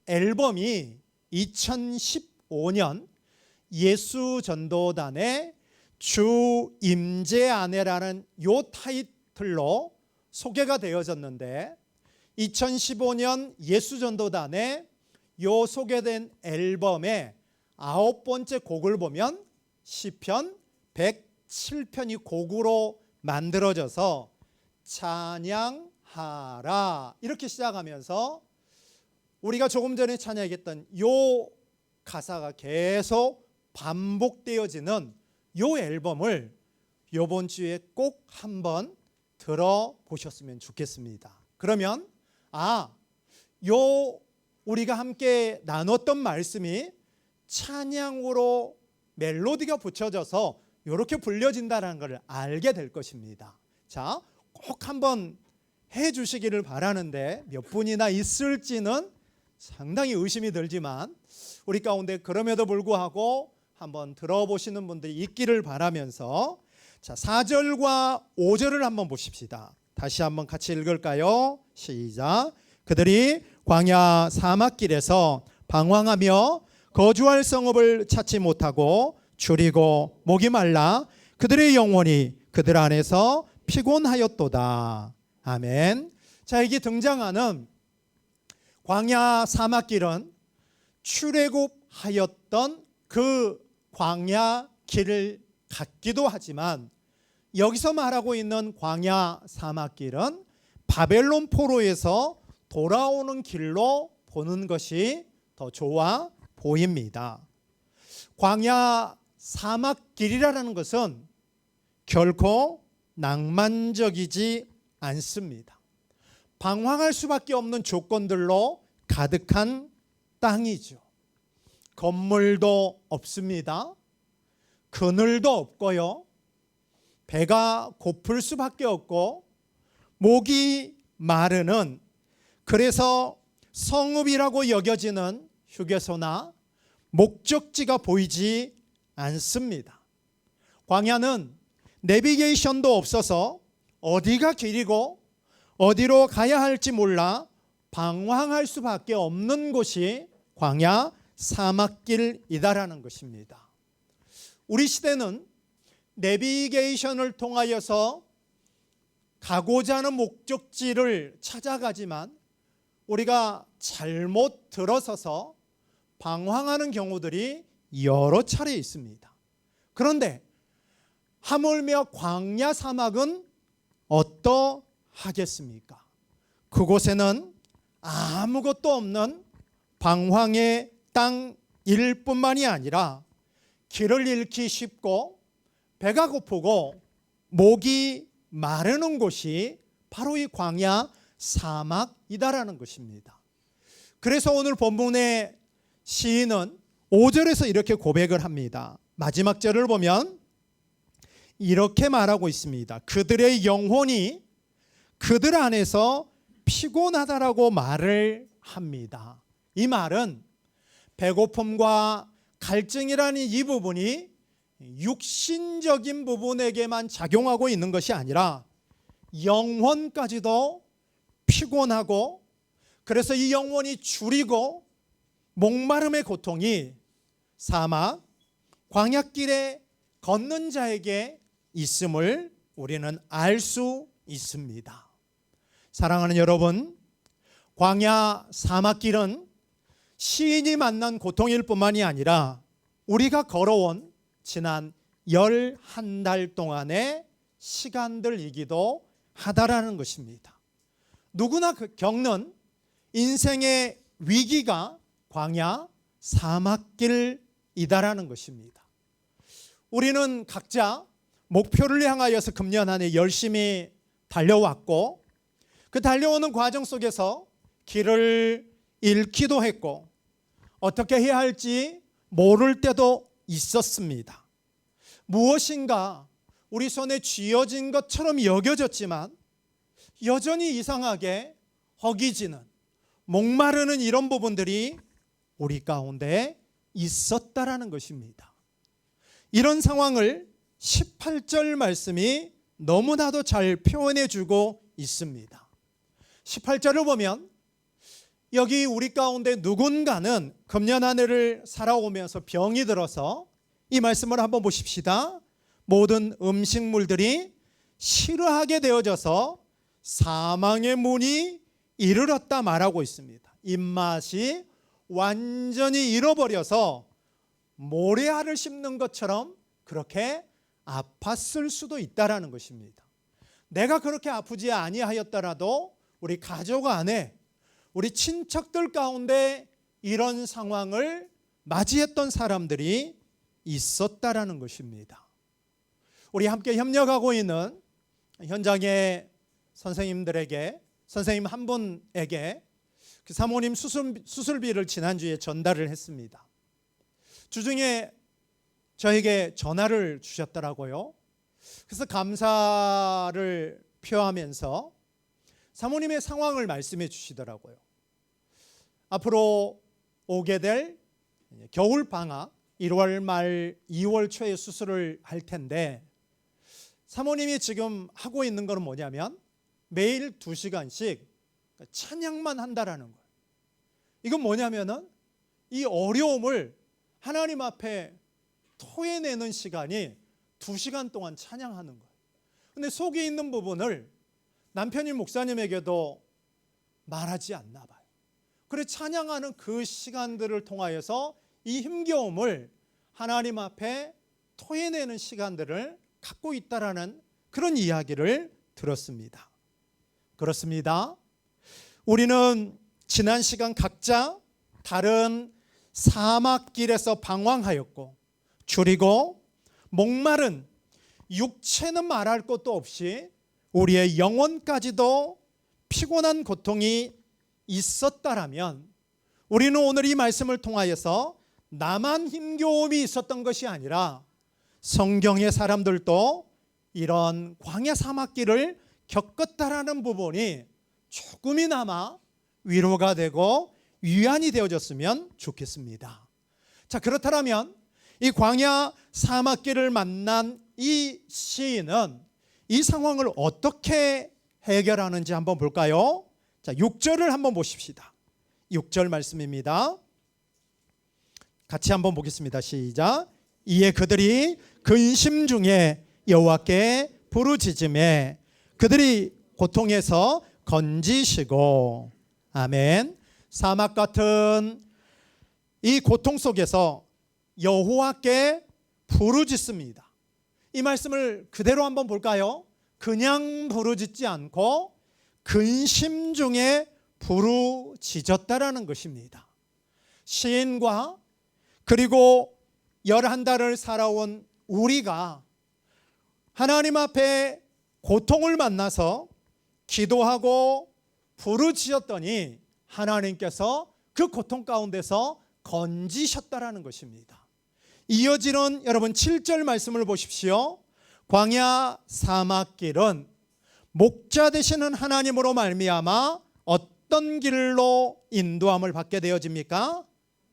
앨범이 2015년 예수전도단의 주 임재 아내라는 요 타이틀로 소개가 되어졌는데, 2015년 예수전도단의 요 소개된 앨범의 9번째 곡을 보면 시편 107편이 곡으로 만들어져서 찬양하라 이렇게 시작하면서 우리가 조금 전에 찬양했던 요 가사가 계속 반복되어지는 요 앨범을 요번 주에 꼭 한번 들어보셨으면 좋겠습니다. 그러면 요 우리가 함께 나눴던 말씀이 찬양으로 멜로디가 붙여져서 이렇게 불려진다는 것을 알게 될 것입니다. 자, 꼭 한번 해주시기를 바라는데 몇 분이나 있을지는 상당히 의심이 들지만 우리 가운데 그럼에도 불구하고 한번 들어보시는 분들이 있기를 바라면서, 자, 4절과 5절을 한번 보십시다. 다시 한번 같이 읽을까요? 시작. 그들이 광야 사막길에서 방황하며 거주할 성읍을 찾지 못하고 줄이고 목이 말라 그들의 영혼이 그들 안에서 피곤하였도다. 아멘. 자, 여기 등장하는 광야 사막길은 출애굽하였던 그 광야 길을 같기도 하지만, 여기서 말하고 있는 광야 사막길은 바벨론 포로에서 돌아오는 길로 보는 것이 더 좋아 보입니다. 광야 사막길이라는 것은 결코 낭만적이지 않습니다. 방황할 수밖에 없는 조건들로 가득한 땅이죠. 건물도 없습니다. 그늘도 없고요. 배가 고플 수밖에 없고 목이 마르는, 그래서 성읍이라고 여겨지는 휴게소나 목적지가 보이지 않습니다. 광야는 내비게이션도 없어서 어디가 길이고 어디로 가야 할지 몰라 방황할 수밖에 없는 곳이 광야 사막길이다라는 것입니다. 우리 시대는 내비게이션을 통하여서 가고자 하는 목적지를 찾아가지만 우리가 잘못 들어서서 방황하는 경우들이 여러 차례 있습니다. 그런데 하물며 광야 사막은 어떠하겠습니까? 그곳에는 아무것도 없는 방황의 땅일 뿐만이 아니라 길을 잃기 쉽고 배가 고프고 목이 마르는 곳이 바로 이 광야 사막이다라는 것입니다. 그래서 오늘 본문의 시인은 5절에서 이렇게 고백을 합니다. 마지막 절을 보면 이렇게 말하고 있습니다. 그들의 영혼이 그들 안에서 피곤하다라고 말을 합니다. 이 말은 배고픔과 갈증이라는 이 부분이 육신적인 부분에게만 작용하고 있는 것이 아니라 영혼까지도 피곤하고, 그래서 이 영혼이 줄이고 목마름의 고통이 사막 광야길에 걷는 자에게 있음을 우리는 알 수 있습니다. 사랑하는 여러분, 광야 사막길은 시인이 만난 고통일 뿐만이 아니라 우리가 걸어온 지난 11달 동안의 시간들이기도 하다라는 것입니다. 누구나 겪는 인생의 위기가 광야 사막길이다라는 것입니다. 우리는 각자 목표를 향하여서 금년 한 해 열심히 달려왔고, 그 달려오는 과정 속에서 길을 잃기도 했고 어떻게 해야 할지 모를 때도 있었습니다. 무엇인가 우리 손에 쥐어진 것처럼 여겨졌지만 여전히 이상하게 허기지는, 목마르는 이런 부분들이 우리 가운데 있었다라는 것입니다. 이런 상황을 18절 말씀이 너무나도 잘 표현해 주고 있습니다. 18절을 보면 여기 우리 가운데 누군가는 금년 한 해를 살아오면서 병이 들어서 이 말씀을 한번 보십시다. 모든 음식물들이 싫어하게 되어져서 사망의 문이 이르렀다 말하고 있습니다. 입맛이 완전히 잃어버려서 모래알을 씹는 것처럼 그렇게 아팠을 수도 있다라는 것입니다. 내가 그렇게 아프지 아니하였더라도 우리 가족 안에, 우리 친척들 가운데 이런 상황을 맞이했던 사람들이 있었다라는 것입니다. 우리 함께 협력하고 있는 현장의 선생님들에게, 선생님 한 분에게 그 사모님 수술비를 지난주에 전달을 했습니다. 주중에 저에게 전화를 주셨더라고요. 그래서 감사를 표하면서 사모님의 상황을 말씀해 주시더라고요. 앞으로 오게 될 겨울방학 1월 말 2월 초에 수술을 할 텐데 사모님이 지금 하고 있는 것은 뭐냐면 매일 2시간씩 찬양만 한다라는 거예요. 이건 뭐냐면은 이 어려움을 하나님 앞에 토해내는 시간이 2시간 동안 찬양하는 거예요. 근데 속에 있는 부분을 남편이 목사님에게도 말하지 않나 봐요. 그래 찬양하는 그 시간들을 통하여서 이 힘겨움을 하나님 앞에 토해내는 시간들을 갖고 있다라는 그런 이야기를 들었습니다. 그렇습니다. 우리는 지난 시간 각자 다른 사막길에서 방황하였고 줄이고 목마른 육체는 말할 것도 없이 우리의 영혼까지도 피곤한 고통이 있었다라면 우리는 오늘 이 말씀을 통하여서 나만 힘겨움이 있었던 것이 아니라 성경의 사람들도 이런 광야 사막길을 겪었다라는 부분이 조금이나마 위로가 되고 위안이 되어졌으면 좋겠습니다. 자, 그렇다면 이 광야 사막길을 만난 이 시인은 이 상황을 어떻게 해결하는지 한번 볼까요? 자, 6절을 한번 보십시다. 6절 말씀입니다. 같이 한번 보겠습니다. 시작. 이에 그들이 근심 중에 여호와께 부르짖음에 그들이 고통에서 건지시고. 아멘. 사막 같은 이 고통 속에서 여호와께 부르짖습니다. 이 말씀을 그대로 한번 볼까요? 그냥 부르짖지 않고 근심 중에 부르짖었다라는 것입니다. 시인과 그리고 11달을 살아온 우리가 하나님 앞에 고통을 만나서 기도하고 부르짖었더니 하나님께서 그 고통 가운데서 건지셨다라는 것입니다. 이어지는 여러분 7절 말씀을 보십시오. 광야 사막길은 목자 되시는 하나님으로 말미암아 어떤 길로 인도함을 받게 되어집니까?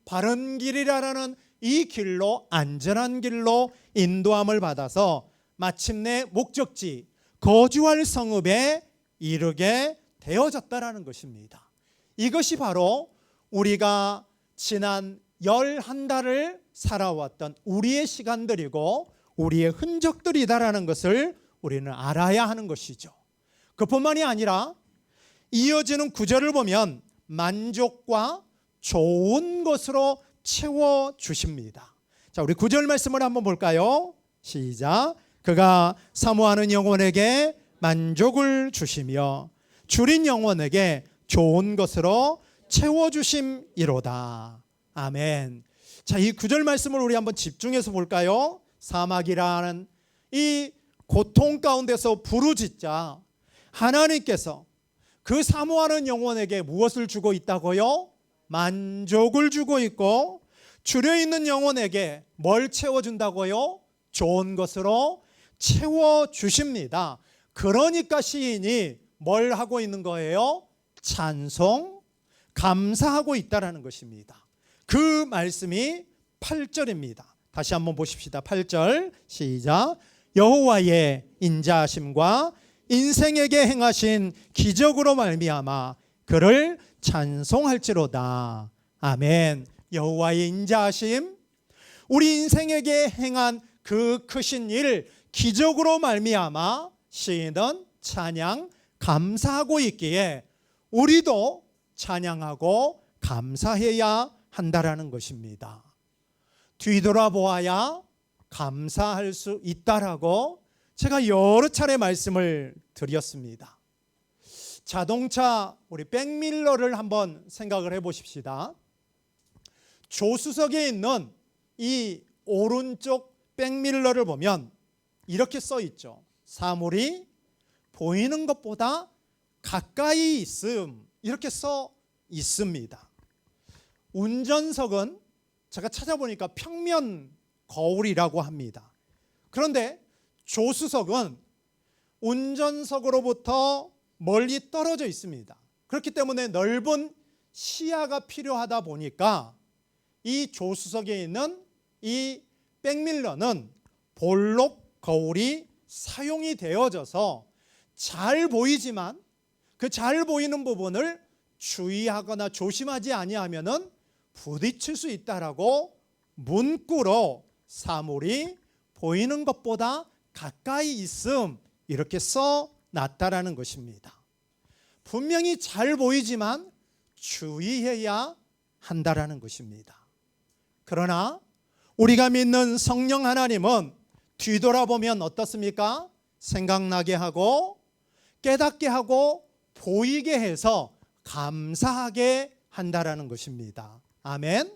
바른 길이라는 이 길로, 안전한 길로 인도함을 받아서 마침내 목적지 거주할 성읍에 이르게 되어졌다라는 것입니다. 이것이 바로 우리가 지난 11달을 살아왔던 우리의 시간들이고 우리의 흔적들이다라는 것을 우리는 알아야 하는 것이죠. 그뿐만이 아니라 이어지는 구절을 보면 만족과 좋은 것으로 채워주십니다. 자, 우리 9절 말씀을 한번 볼까요? 시작. 그가 사모하는 영혼에게 만족을 주시며 줄인 영혼에게 좋은 것으로 채워주심이로다. 아멘. 자, 이 9절 말씀을 우리 한번 집중해서 볼까요? 사막이라는 이 고통 가운데서 부르짖자 하나님께서 그 사모하는 영혼에게 무엇을 주고 있다고요? 만족을 주고 있고 줄여있는 영혼에게 뭘 채워준다고요? 좋은 것으로 채워주십니다. 그러니까 시인이 뭘 하고 있는 거예요? 찬송, 감사하고 있다라는 것입니다. 그 말씀이 8절입니다. 다시 한번 보십시다. 8절 시작. 여호와의 인자하심과 인생에게 행하신 기적으로 말미암아 그를 찬송할지로다. 아멘. 여호와의 인자하심, 우리 인생에게 행한 그 크신 일, 기적으로 말미암아 시인은 찬양 감사하고 있기에 우리도 찬양하고 감사해야 한다라는 것입니다. 뒤돌아보아야 감사할 수 있다라고 제가 여러 차례 말씀을 드렸습니다. 자동차 우리 백밀러를 한번 생각을 해보십시다. 조수석에 있는 이 오른쪽 백밀러를 보면 이렇게 써 있죠. 사물이 보이는 것보다 가까이 있음, 이렇게 써 있습니다. 운전석은 제가 찾아보니까 평면 거울이라고 합니다. 그런데 조수석은 운전석으로부터 멀리 떨어져 있습니다. 그렇기 때문에 넓은 시야가 필요하다 보니까 이 조수석에 있는 이 백밀러는 볼록 거울이 사용이 되어져서 잘 보이지만 그 잘 보이는 부분을 주의하거나 조심하지 아니하면은 부딪힐 수 있다라고 문구로 사물이 보이는 것보다 가까이 있음, 이렇게 써놨다라는 것입니다. 분명히 잘 보이지만 주의해야 한다라는 것입니다. 그러나 우리가 믿는 성령 하나님은 뒤돌아보면 어떻습니까? 생각나게 하고 깨닫게 하고 보이게 해서 감사하게 한다라는 것입니다. 아멘.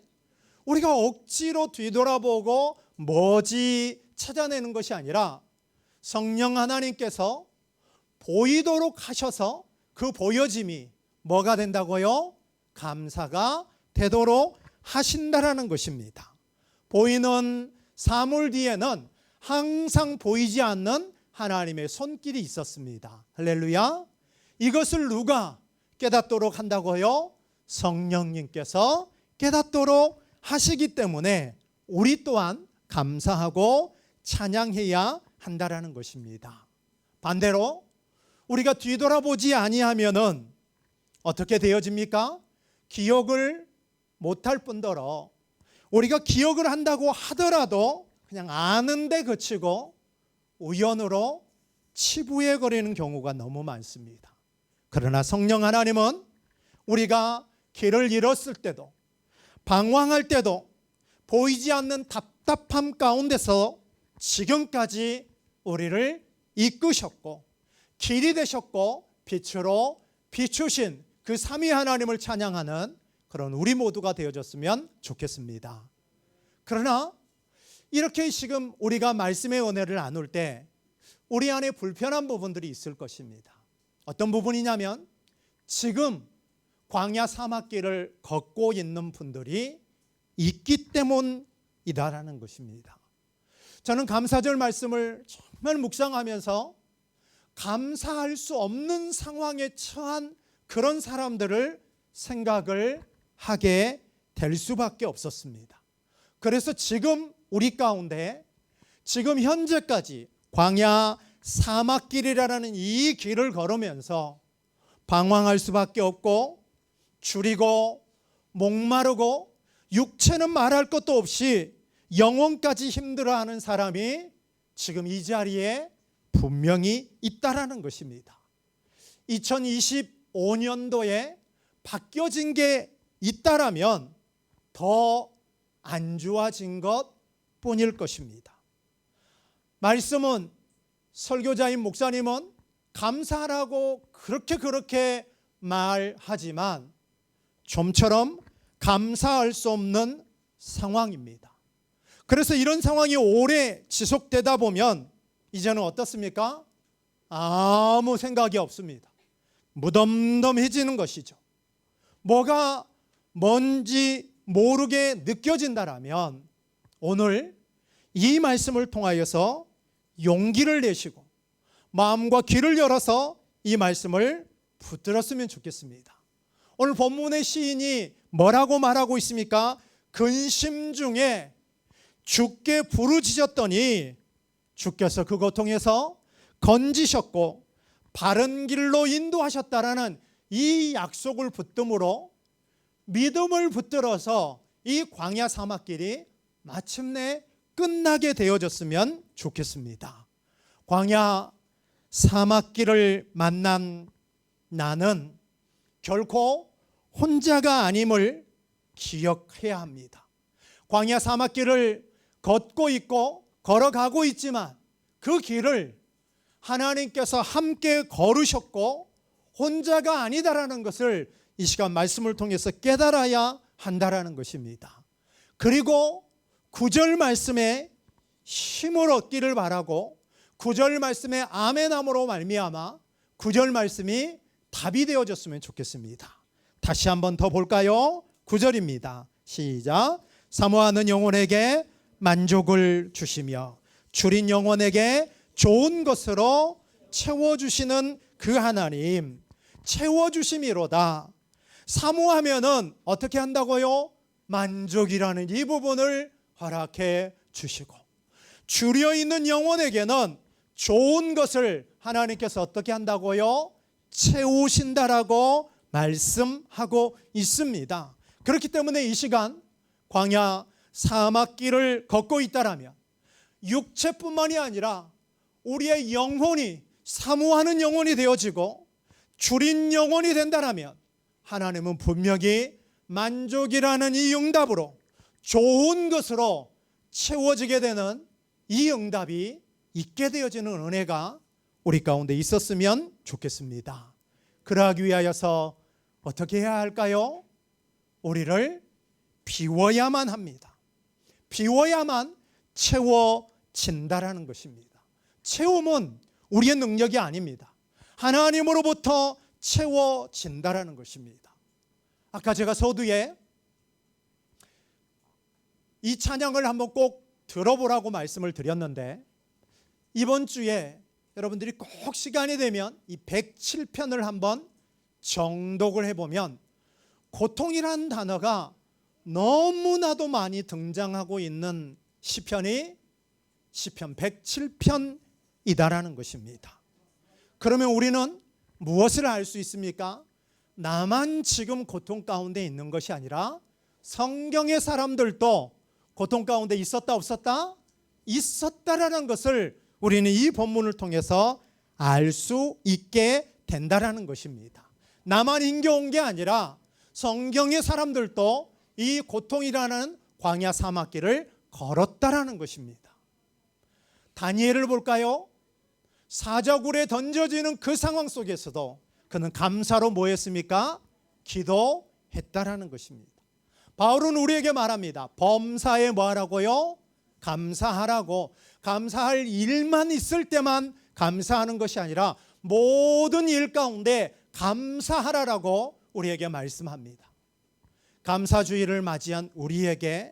우리가 억지로 뒤돌아보고 뭐지 찾아내는 것이 아니라 성령 하나님께서 보이도록 하셔서 그 보여짐이 뭐가 된다고요? 감사가 되도록 하신다라는 것입니다. 보이는 사물 뒤에는 항상 보이지 않는 하나님의 손길이 있었습니다. 할렐루야. 이것을 누가 깨닫도록 한다고요? 성령님께서 깨닫도록 하시기 때문에 우리 또한 감사하고 찬양해야 한다라는 것입니다. 반대로 우리가 뒤돌아보지 아니하면은 어떻게 되어집니까? 기억을 못할 뿐더러 우리가 기억을 한다고 하더라도 그냥 아는데 그치고 우연으로 치부해 거리는 경우가 너무 많습니다. 그러나 성령 하나님은 우리가 길을 잃었을 때도 방황할 때도 보이지 않는 답답함 가운데서 지금까지 우리를 이끄셨고 길이 되셨고 빛으로 비추신 그 삼위 하나님을 찬양하는 그런 우리 모두가 되어졌으면 좋겠습니다. 그러나 이렇게 지금 우리가 말씀의 은혜를 나눌 때 우리 안에 불편한 부분들이 있을 것입니다. 어떤 부분이냐면 지금 광야 사막길을 걷고 있는 분들이 있기 때문이다라는 것입니다. 저는 감사절 말씀을 정말 묵상하면서 감사할 수 없는 상황에 처한 그런 사람들을 생각을 하게 될 수밖에 없었습니다. 그래서 지금 우리 가운데 지금 현재까지 광야 사막길이라는 이 길을 걸으면서 방황할 수밖에 없고 줄이고 목마르고 육체는 말할 것도 없이 영혼까지 힘들어하는 사람이 지금 이 자리에 분명히 있다라는 것입니다. 2025년도에 바뀌어진 게 있다라면 더 안 좋아진 것 뿐일 것입니다. 말씀은 설교자인 목사님은 감사하라고 그렇게 말하지만 좀처럼 감사할 수 없는 상황입니다. 그래서 이런 상황이 오래 지속되다 보면 이제는 어떻습니까? 아무 생각이 없습니다. 무덤덤해지는 것이죠. 뭐가 뭔지 모르게 느껴진다라면 오늘 이 말씀을 통하여서 용기를 내시고 마음과 귀를 열어서 이 말씀을 붙들었으면 좋겠습니다. 오늘 본문의 시인이 뭐라고 말하고 있습니까? 근심 중에 주께 부르짖었더니 주께서 그 고통에서 건지셨고 바른 길로 인도하셨다라는 이 약속을 붙듦으로 믿음을 붙들어서 이 광야 사막길이 마침내 끝나게 되어졌으면 좋겠습니다. 광야 사막길을 만난 나는 결코 혼자가 아님을 기억해야 합니다. 광야 사막길을 걷고 있고 걸어가고 있지만 그 길을 하나님께서 함께 걸으셨고 혼자가 아니다라는 것을 이 시간 말씀을 통해서 깨달아야 한다라는 것입니다. 그리고 9절 말씀에 힘을 얻기를 바라고 9절 말씀에 아멘함으로 말미암아 9절 말씀이 답이 되어졌으면 좋겠습니다. 다시 한번 더 볼까요? 9절입니다. 시작. 사모하는 영혼에게 만족을 주시며 줄인 영혼에게 좋은 것으로 채워주시는 그 하나님, 채워주심이로다. 사모하면은 어떻게 한다고요? 만족이라는 이 부분을 허락해 주시고, 줄여 있는 영혼에게는 좋은 것을 하나님께서 어떻게 한다고요? 채우신다라고 말씀하고 있습니다. 그렇기 때문에 이 시간 광야 사막길을 걷고 있다라면 육체뿐만이 아니라 우리의 영혼이 사모하는 영혼이 되어지고 줄인 영혼이 된다라면 하나님은 분명히 만족이라는 이 응답으로 좋은 것으로 채워지게 되는 이 응답이 있게 되어지는 은혜가 우리 가운데 있었으면 좋겠습니다. 그러하기 위하여서 어떻게 해야 할까요? 우리를 비워야만 합니다. 비워야만 채워진다라는 것입니다. 채움은 우리의 능력이 아닙니다. 하나님으로부터 채워진다라는 것입니다. 아까 제가 서두에 이 찬양을 한번 꼭 들어보라고 말씀을 드렸는데 이번 주에 여러분들이 꼭 시간이 되면 이 107편을 한번 정독을 해보면 고통이라는 단어가 너무나도 많이 등장하고 있는 시편이 시편 107편이다라는 것입니다. 그러면 우리는 무엇을 알 수 있습니까? 나만 지금 고통 가운데 있는 것이 아니라 성경의 사람들도 고통 가운데 있었다 없었다? 있었다라는 것을 우리는 이 본문을 통해서 알 수 있게 된다라는 것입니다. 나만 힘겨운 게 아니라 성경의 사람들도 이 고통이라는 광야 사막길을 걸었다라는 것입니다. 다니엘을 볼까요? 사자굴에 던져지는 그 상황 속에서도 그는 감사로 뭐 했습니까? 기도했다라는 것입니다. 바울은 우리에게 말합니다. 범사에 뭐 하라고요? 감사하라고. 감사할 일만 있을 때만 감사하는 것이 아니라 모든 일 가운데 감사하라라고 우리에게 말씀합니다. 감사주의를 맞이한 우리에게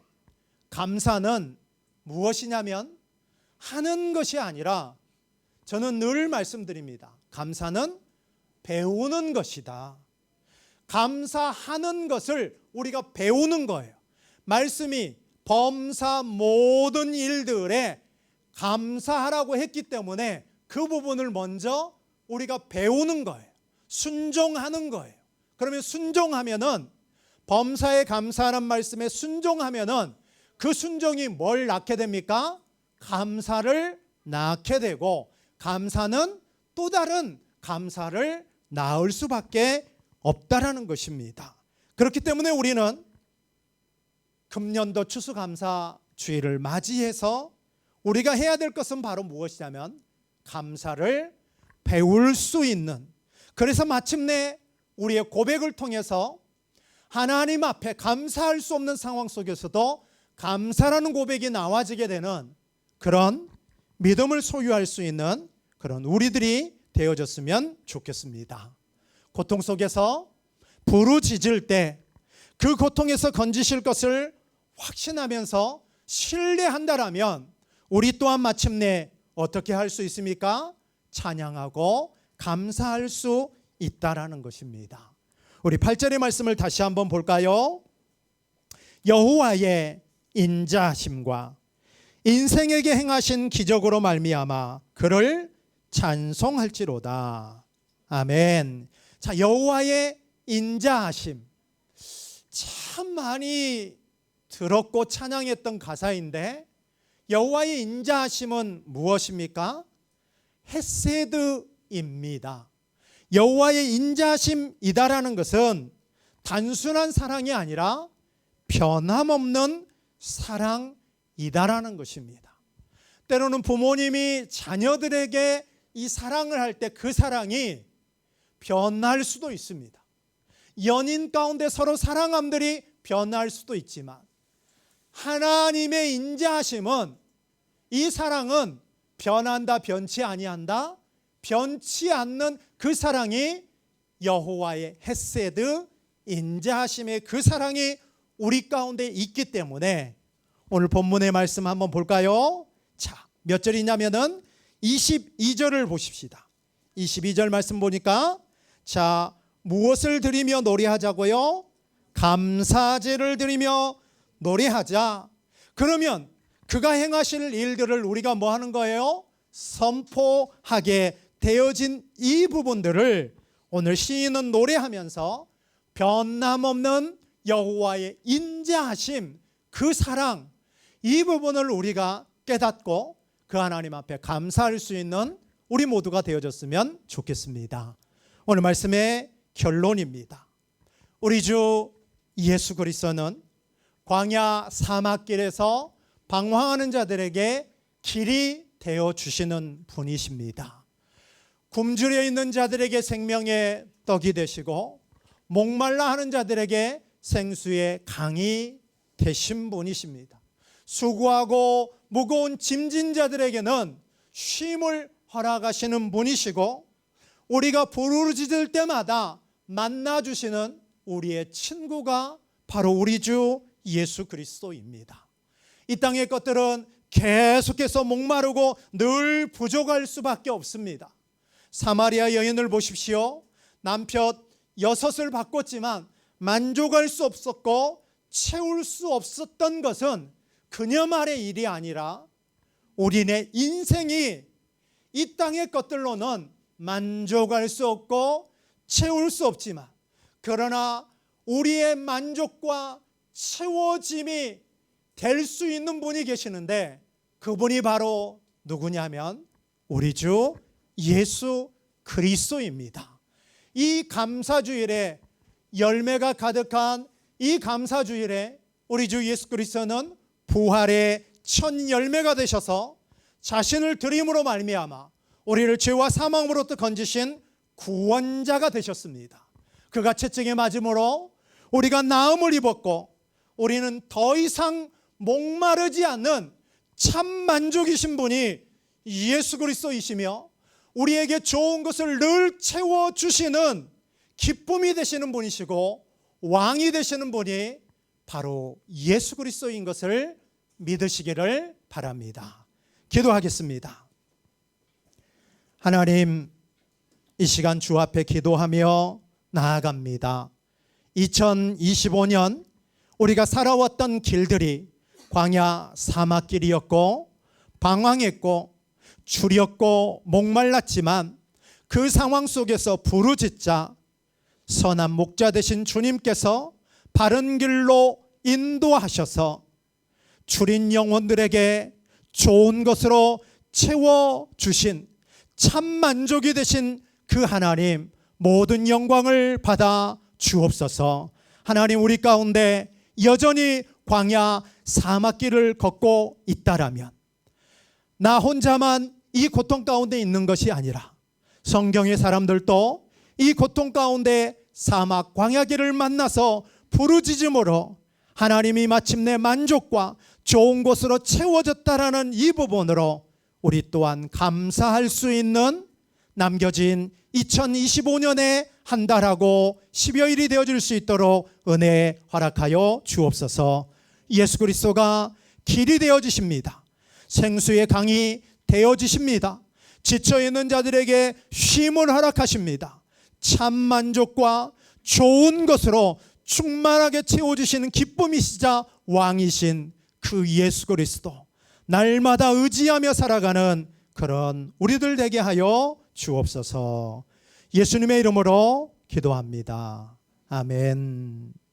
감사는 무엇이냐면 하는 것이 아니라 저는 늘 말씀드립니다. 감사는 배우는 것이다. 감사하는 것을 우리가 배우는 거예요. 말씀이 범사 모든 일들에 감사하라고 했기 때문에 그 부분을 먼저 우리가 배우는 거예요. 순종하는 거예요. 그러면 순종하면은 범사에 감사하는 말씀에 순종하면은 그 순종이 뭘 낳게 됩니까? 감사를 낳게 되고 감사는 또 다른 감사를 낳을 수밖에 없다라는 것입니다. 그렇기 때문에 우리는 금년도 추수감사주의를 맞이해서 우리가 해야 될 것은 바로 무엇이냐면 감사를 배울 수 있는, 그래서 마침내 우리의 고백을 통해서 하나님 앞에 감사할 수 없는 상황 속에서도 감사라는 고백이 나와지게 되는 그런 믿음을 소유할 수 있는 그런 우리들이 되어졌으면 좋겠습니다. 고통 속에서 부르짖을 때 그 고통에서 건지실 것을 확신하면서 신뢰한다라면 우리 또한 마침내 어떻게 할 수 있습니까? 찬양하고 감사할 수 있다라는 것입니다. 우리 8절의 말씀을 다시 한번 볼까요? 여호와의 인자하심과 인생에게 행하신 기적으로 말미암아 그를 찬송할지로다. 아멘. 자, 여호와의 인자하심, 참 많이 들었고 찬양했던 가사인데, 여호와의 인자하심은 무엇입니까? 헤세드입니다. 여호와의 인자하심이다라는 것은 단순한 사랑이 아니라 변함없는 사랑이다라는 것입니다. 때로는 부모님이 자녀들에게 이 사랑을 할 때 그 사랑이 변할 수도 있습니다. 연인 가운데 서로 사랑함들이 변할 수도 있지만, 하나님의 인자하심은, 이 사랑은 변한다, 변치 아니한다, 변치 않는 그 사랑이 여호와의 헤세드, 인자하심의 그 사랑이 우리 가운데 있기 때문에 오늘 본문의 말씀 한번 볼까요? 자, 몇 절이냐면은 22절을 보십시다. 22절 말씀 보니까, 자, 무엇을 드리며 노래하자고요? 감사제를 드리며 노래하자. 그러면 그가 행하실 일들을 우리가 뭐 하는 거예요? 선포하게 되어진 이 부분들을 오늘 시인은 노래하면서 변함없는 여호와의 인자하심, 그 사랑, 이 부분을 우리가 깨닫고 그 하나님 앞에 감사할 수 있는 우리 모두가 되어졌으면 좋겠습니다. 오늘 말씀의 결론입니다. 우리 주 예수 그리스도는 광야 사막길에서 방황하는 자들에게 길이 되어 주시는 분이십니다. 굶주려 있는 자들에게 생명의 떡이 되시고, 목말라 하는 자들에게 생수의 강이 되신 분이십니다. 수고하고 무거운 짐진 자들에게는 쉼을 허락하시는 분이시고, 우리가 부르짖을 때마다 만나주시는 우리의 친구가 바로 우리 주 예수 그리스도입니다. 이 땅의 것들은 계속해서 목마르고 늘 부족할 수밖에 없습니다. 사마리아 여인을 보십시오. 남편 6을 바꿨지만 만족할 수 없었고 채울 수 없었던 것은 그녀만의 일이 아니라 우리네 인생이 이 땅의 것들로는 만족할 수 없고 채울 수 없지만, 그러나 우리의 만족과 채워짐이 될 수 있는 분이 계시는데, 그분이 바로 누구냐면 우리 주 예수 그리스도입니다. 이 감사주일에, 열매가 가득한 이 감사주일에 우리 주 예수 그리스도는 부활의 첫 열매가 되셔서 자신을 드림으로 말미암아 우리를 죄와 사망으로부터 건지신 구원자가 되셨습니다. 그가 채찍에 맞음으로 우리가 나음을 입었고, 우리는 더 이상 목마르지 않는 참 만족이신 분이 예수 그리스도이시며, 우리에게 좋은 것을 늘 채워주시는 기쁨이 되시는 분이시고 왕이 되시는 분이 바로 예수 그리스도인 것을 믿으시기를 바랍니다. 기도하겠습니다. 하나님, 이 시간 주 앞에 기도하며 나아갑니다. 2025년 우리가 살아왔던 길들이 광야 사막길이었고 방황했고 추렸고 목말랐지만, 그 상황 속에서 부르짖자 선한 목자 되신 주님께서 바른 길로 인도하셔서 추린 영혼들에게 좋은 것으로 채워주신 참 만족이 되신 그 하나님, 모든 영광을 받아 주옵소서. 하나님, 우리 가운데 여전히 광야 사막길을 걷고 있다라면, 나 혼자만 이 고통 가운데 있는 것이 아니라 성경의 사람들도 이 고통 가운데 사막 광야길을 만나서 부르짖음으로 하나님이 마침내 만족과 좋은 곳으로 채워졌다라는 이 부분으로 우리 또한 감사할 수 있는 남겨진 2025년의 한 달하고 10여일이 되어질 수 있도록 은혜 허락하여 주옵소서. 예수 그리스도가 길이 되어지십니다. 생수의 강이 되어지십니다. 지쳐있는 자들에게 쉼을 허락하십니다. 참 만족과 좋은 것으로 충만하게 채워주시는 기쁨이시자 왕이신 그 예수 그리스도, 날마다 의지하며 살아가는 그런 우리들 되게 하여 주옵소서. 예수님의 이름으로 기도합니다. 아멘.